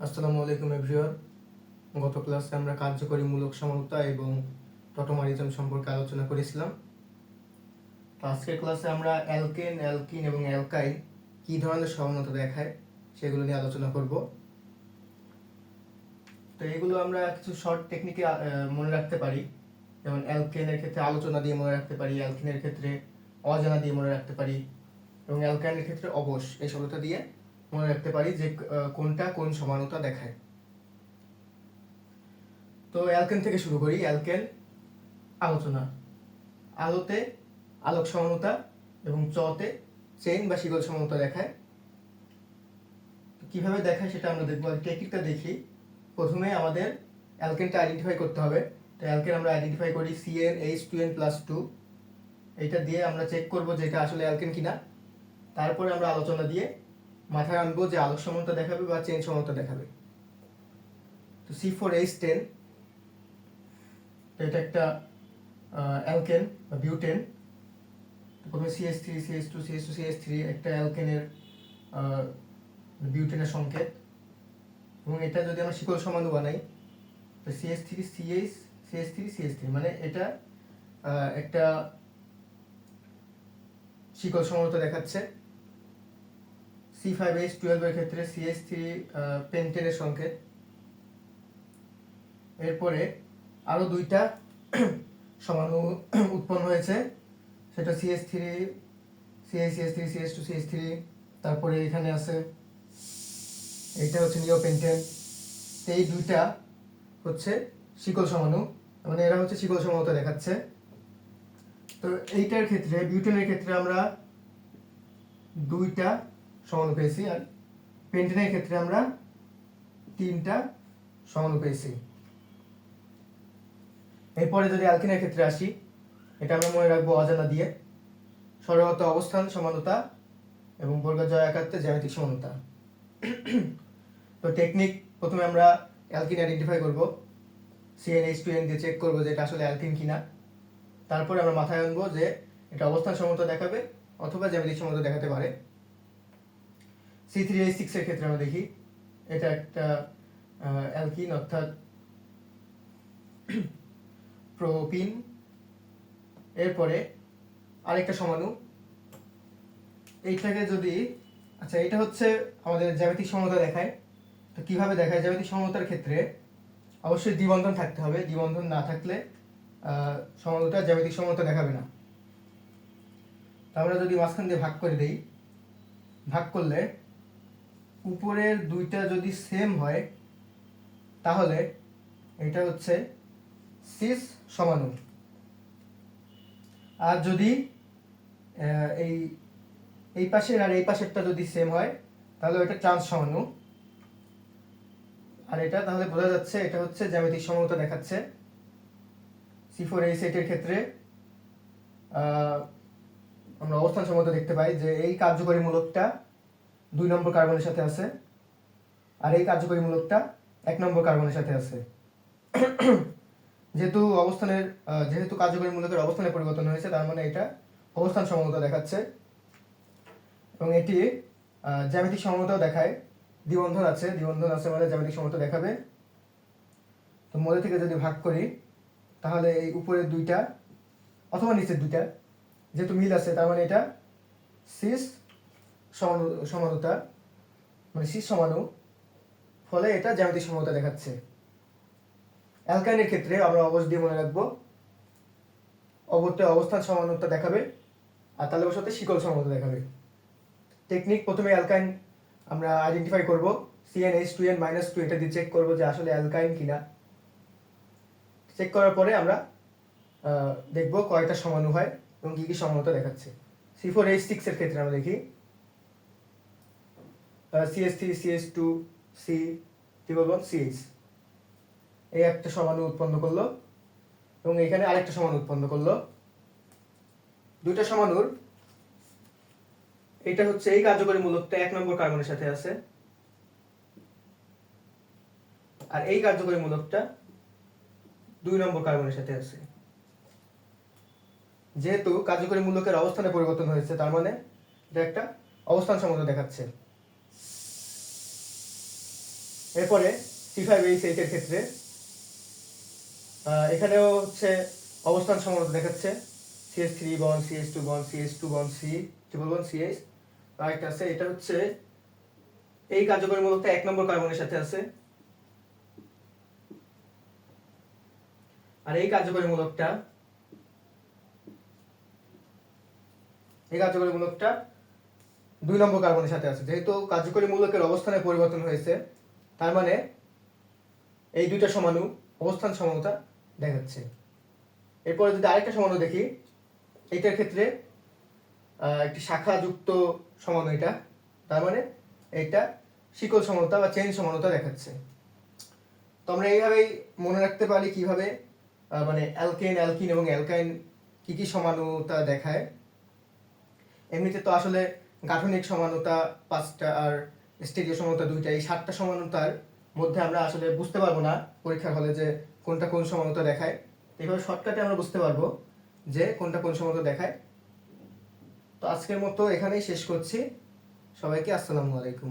আসসালামু আলাইকুম এভরিওয়ান। গত ক্লাসে আমরা কার্যকরী মূলক সমতা এবং টটোমারিজম সম্পর্কে আলোচনা করেছিলাম। তো আজকের ক্লাসে আমরা অ্যালকেন, অ্যালকিন এবং অ্যালকাইন কী ধরনের সমতা দেখায় সেগুলো নিয়ে আলোচনা করব। তো এগুলো আমরা কিছু শর্ট টেকনিকে মনে রাখতে পারি। যেমন অ্যালকেনের ক্ষেত্রে আলোচনা দিয়ে মনে রাখতে পারি, অ্যালকিনের ক্ষেত্রে অজানা দিয়ে মনে রাখতে পারি এবং অ্যালকাইনের ক্ষেত্রে অবশ এই শব্দটা দিয়ে মনে রাখতে পারি যে কোনটা কোন সমানতা দেখায়। তো অ্যালকেন থেকে শুরু করি। অ্যালকেন আলোচনা, আলোতে আলোক সমানুতা এবং চতে চেইন বা শিকল সমানুতা দেখায়। কিভাবে দেখায় সেটা আমরা দেখবো। টেকনিকটা দেখি। প্রথমে আমাদের অ্যালকেনটা আইডেন্টিফাই করতে হবে। তো অ্যালকেন আমরা আইডেন্টিফাই করি CnH2n+2। এইটা দিয়ে আমরা চেক করব যে এটা আসলে অ্যালকেন কিনা। তারপরে আমরা আলোচনা দিয়ে মাথায় আনবো যে আলোক সমানুতা দেখাবে বা চেইন সমানুতা দেখাবে। তো C4H10, তো এটা একটা অ্যালকেন বা বিউটেন। প্রথমে CH3 CH2 CH2 CH3 একটা অ্যালকেনের বিউটেনের সংকেত। এবং এটা যদি আমরা শিকল সমাণু বানাই তো CH3 CH CH3 CH3 মানে এটা একটা শিকল সমানুতা দেখাচ্ছে। C5H12 এর ক্ষেত্রে CH3 পেন্টেনের সংকেত। এরপরে আরো দুইটা সমাণু উৎপন্ন হয়েছে, সেটা CH3 CH3 CH2 CH3। তারপরে এখানে আছে এইটা হচ্ছে নিওপেন্টেন। এই দুইটা হচ্ছে শিকল সমাণু, মানে এরা হচ্ছে শিকল সমানুতা দেখাচ্ছে। তো এইটার ক্ষেত্রে বিউটেনের ক্ষেত্রে আমরা দুইটা সমাণু পেয়েছি, আর পেন্টেনের ক্ষেত্রে আমরা তিনটা সমাণু পেয়েছি। এরপরে যদি অ্যালকিনের ক্ষেত্রে আসি, এটা আমরা মনে রাখবো অজানা দিয়ে। সরলতা অবস্থান সমানুতা এবং বর্গাকার আকারে জ্যামিতিক সমানুতা। তো টেকনিক, প্রথমে আমরা অ্যালকিন আইডেন্টিফাই করব, CnH2n দিয়ে চেক করব যে এটা আসলে অ্যালকিন কিনা। তারপরে আমরা মাথায় আনবো যে এটা অবস্থান সমানুতা দেখাবে অথবা জ্যামিতিক সমানুতা দেখাতে পারে। C3H6 এর ক্ষেত্রে আমরা দেখি এটা একটা অ্যালকিন অর্থাৎ প্রোপিন। এরপরে আরেকটা সমাণু, এইটাকে যদি এটা হচ্ছে আমাদের জ্যামিতিক সমানুতা দেখায়। তো কিভাবে দেখায়? জ্যামিতিক সমানুতার ক্ষেত্রে অবশ্যই দ্বিবন্ধন থাকতে হবে। দ্বিবন্ধন না থাকলে সমানুতা জ্যামিতিক সমানুতা দেখাবে না। আমরা যদি মাঝখান দিয়ে ভাগ করে দেই, ভাগ করলে উপরের দুইটা যদি সেম হয় তাহলে এটা হচ্ছে সিস সমাণু। আর যদি এই এই পাশের আর এই পাশেরটা যদি সেম হয় তাহলে এটা ট্রান্স সমাণু। আর এটা তাহলে বোঝা যাচ্ছে এটা হচ্ছে জ্যামিতিক সমানুতা দেখাচ্ছে। C4H8 এর ক্ষেত্রে আমরা অবস্থান সমানুতা দেখতে পাই যে এই কার্যকরী মূলকটা 2 নম্বর কার্বনের সাথে আছে, আর এই কার্যকরী মূলকটা 1 নম্বর কার্বনের সাথে আছে। যেহেতু কার্যকরী মূলকের অবস্থানের পরিবর্তন হয়েছে, তার মানে এটা অবস্থান সমানুতা দেখাচ্ছে। এবং এটি জ্যামিতিক সমানুতাও দেখায়। দ্বিবন্ধন আছে মানে জ্যামিতিক সমানুতা দেখাবে। তো মধ্যে থেকে যদি ভাগ করি তাহলে এই উপরের দুইটা অথবা নিচের দুইটা যেহেতু মিল আছে, তার মানে এটা সিস সমানুতা, মানে সিস সমাণু, ফলে এটা জ্যামিতিক সমানুতা দেখাচ্ছে। অ্যালকাইনের ক্ষেত্রে আমরা অবশ দিয়ে মনে রাখবো, অবতে অবস্থান সমানুতা দেখাবে আর তাহলে ওর সাথে শিকল সমানুতা দেখাবে। টেকনিক, প্রথমে অ্যালকাইন আমরা আইডেন্টিফাই করব, CnH2n-2 এটা দিয়ে চেক করব যে আসলে অ্যালকাইন কিনা। চেক করার পরে আমরা দেখব কয়টা সমাণু হয় এবং কি কি সমানুতা দেখাচ্ছে। C4H6 এর ক্ষেত্রে আমরা দেখি CH3 CH2 C CH এই একটা সমাণু উৎপন্ন করলো এবং এখানে আরেকটা সমাণু উৎপন্ন করলো। দুইটা সমাণুর এটা হচ্ছে এই কার্যকরী মূলকটা 1 নম্বর কার্বনের সাথে আছে, আর এই কার্যকরী মূলকটা 2 নম্বর কার্বনের সাথে আছে। যেহেতু কার্যকরী মূলকের অবস্থানে পরিবর্তন হয়েছে, তার মানে এটা একটা অবস্থান সমানুতা দেখাচ্ছে। এরপরে C5H8 এর ক্ষেত্রে এখানেও হচ্ছে অবস্থান সমানতা দেখাচ্ছে, CH3 bond, CH2 bond, CH2 bond, C triple bond, CH আরেকটা আছে, এটা হচ্ছে এই কার্যকরী মূলকটা 1 নম্বর কার্বনের সাথে আছে, আর এই কার্যকরী মূলকটা 2 নম্বর কার্বনের সাথে আছে। যেহেতু কার্যকরী মূলকের অবস্থানের পরিবর্তন হয়েছে, তার মানে এই দুইটা সমাণু অবস্থান সমানতা দেখাচ্ছে। এরপরে যদি আরেকটা সমাণু দেখি, এইটার ক্ষেত্রে একটি শাখাযুক্ত সমাণু এটা, তার মানে এটা শিকল সমানতা বা চেইন সমানতা দেখাচ্ছে। তো আমরা এইভাবেই মনে রাখতে পারি কিভাবে মানে অ্যালকেন, অ্যালকিন এবং অ্যালকাইন কি কি সমানুতা দেখায়। এমনিতে তো আসলে গাঠনিক সমানুতা 5টা আর স্টেরিও সমানুতা 2টা, এই 7টা সমানুতার মধ্যে আমরা আসলে বুঝতে পারবো না পরীক্ষার হলে যে কোনটা কোন সমানুতা দেখায়। এইভাবে শর্টকাটে আমরা বুঝতে পারবো যে কোনটা কোন সমানুতা দেখায়। তো আজকের মতো এখানেই শেষ করছি। সবাইকে আসসালামু আলাইকুম।